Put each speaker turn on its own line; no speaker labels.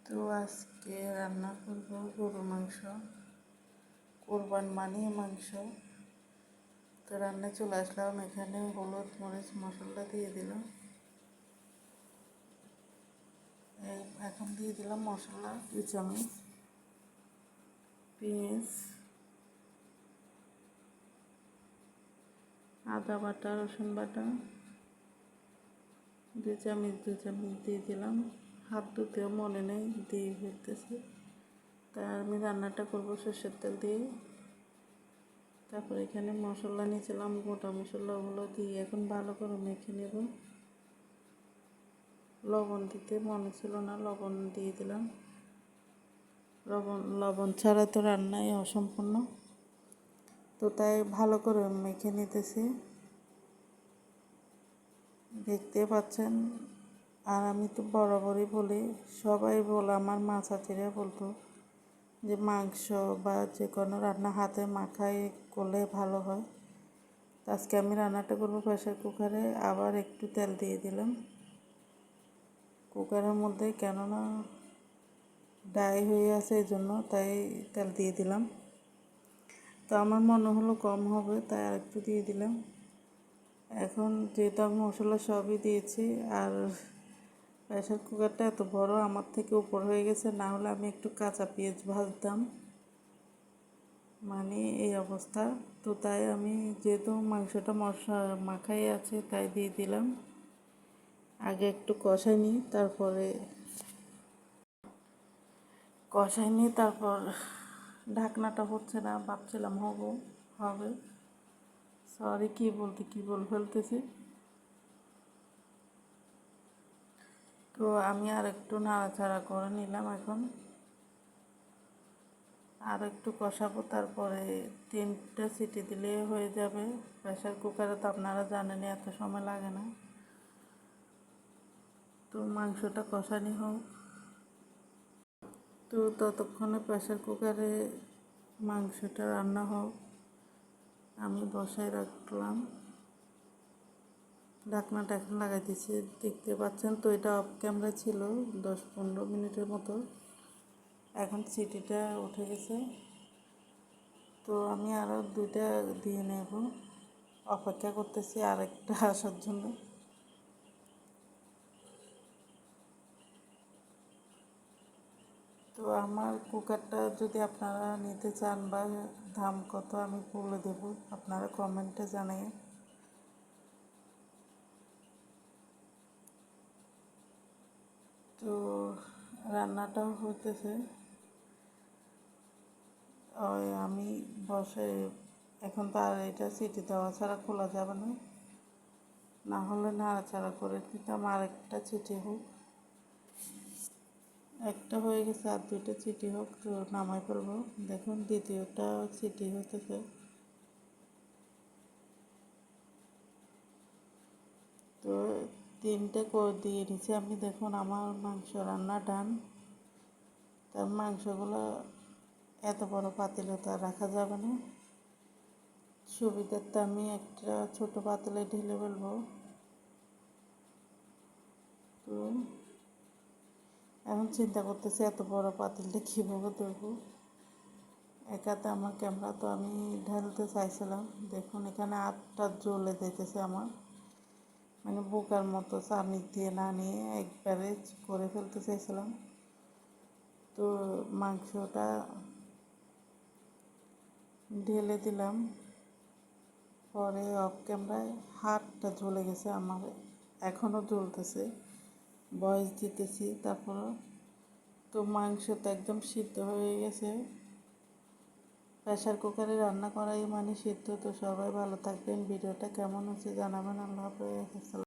তো আজকে রান্না করব গরুর মাংস, কোরবান মানেই মাংস। তো রান্না চলে আসলাম, এখানে হলুদ মরিচ মশলা দিয়ে দিলাম। এখন দিয়ে দিলাম মশলা 2 চামচ, পেঁয়াজ, আদা বাটা, রসুন বাটা 2 চামচ দিয়ে দিলাম। হাত ধুতেও মনে নেই, দিয়ে ফেলতেছি। তাই আমি রান্নাটা করবো সরষের তেল দিয়ে। তারপর এখানে মশলা নিয়েছিলাম, গোটা মশলাগুলো দিয়ে এখন ভালো করে মেখে নেব। লবণ দিতে মনে ছিল না, লবণ দিয়ে দিলাম। লবণ ছাড়া তো রান্নাই অসম্পূর্ণ, তো তাই ভালো করে মেখে নিতেছি, দেখতে পাচ্ছেন। আর আমি তো বরাবরই বলি, সবাই বলে, আমার মা চাচিরা বলতো যে মাংস বা যে কোনো রান্না হাতে মাখাই করলে ভালো হয়। আজকে আমি রান্নাটা করবো প্রেসার কুকারে। আবার একটু তেল দিয়ে দিলাম কুকারের মধ্যে, কেননা ড্রাই হয়ে আছে এই জন্য, তাই তেল দিয়ে দিলাম। তো আমার মনে হলো কম হবে, তাই আর একটু দিয়ে দিলাম। এখন যেহেতু আমি মশলা সবই দিয়েছি, আর প্রেসার কুকারটা এত বড়, আমার থেকে উপর হয়ে গেছে, না হলে আমি একটু কাঁচা পেঁয়াজ ভাজতাম, মানে এই অবস্থা। তো তাই আমি যেহেতু মাংসটা মশলা মাখাই আছে, তাই দিয়ে দিলাম। আগে একটু কষাই নিই, তারপর ঢাকনাটা হচ্ছে না, ভাবছিলাম হবে। সরি, কী বলে ফেলতেছি। তো আমি আর একটু নাড়াচাড়া করে নিলাম। এখন আর একটু কষাবো, তারপরে 3টা সিটি দিলে হয়ে যাবে। প্রেসার কুকারে তো আপনারা জানেনই এত সময় লাগে না। তো মাংসটা কষানি হোক, তো ততক্ষণে প্রেসার কুকারে মাংসটা রান্না হোক, আমি বসায় রাখলাম। ঢাকনাটা এখন লাগাই দিয়েছি, দেখতে পাচ্ছেন। তো এটা অফ ক্যামেরা ছিল 10-15 মিনিটের মতো। এখন সিটিটা উঠে গেছে, তো আমি আরও 2টা দিয়ে নেব। অপেক্ষা করতেছি আরেকটা আসার জন্য। তো আমার কুকারটা যদি আপনারা নিতে চান বা দাম কত আমি বলে দেব, আপনারা কমেন্টে জানাই। তো রান্নাটাও হইতেছে, ওই আমি বসে এখন তো আর এটা সিটি দেওয়া ছাড়া খোলা যাবে না, না হলে নাড়াচাড়া করে দিতাম। আরেকটা চিঠি হোক, একটা হয়ে গেছে, আর 2টা চিঠি হোক, তো নামাই ফেলবো। দেখুন দ্বিতীয়টা চিঠি হইতেছে। তো 3টে করে দিয়ে নিচ্ছি আমি। দেখুন আমার মাংস রান্না ডান। তার মাংসগুলো এত বড় পাতিলে তো আর রাখা যাবে না, সুবিধার্থে আমি একটা ছোট পাতিলে ঢেলে ফেলবো। তো এখন চিন্তা করতেছি এত বড় পাতিলটা কীভাবে ধরবো। একাতে আমার ক্যামেরা, তো আমি ঢালতে চাইছিলাম। দেখুন এখানে 8টা জ্বলে যেতেছে আমার, মানে বোকার মতো চামিচ দিয়ে না নিয়ে একবারে করে ফেলতে চাইছিলাম। তো মাংসটা ঢেলে দিলাম, পরে অফ ক্যামেরায় হাতটা জ্বলে গেছে আমার, এখনও জ্বলতেছে, ভয়েস দিতেছি তারপর। তো মাংস তো একদম সিদ্ধ হয়ে গেছে। প্রেসার কুকারে রান্না করাই মানে সিদ্ধ। তো সবাই ভালো থাকবেন, ভিডিওটা কেমন হচ্ছে জানাবেন। আল্লাহ হাফেজ।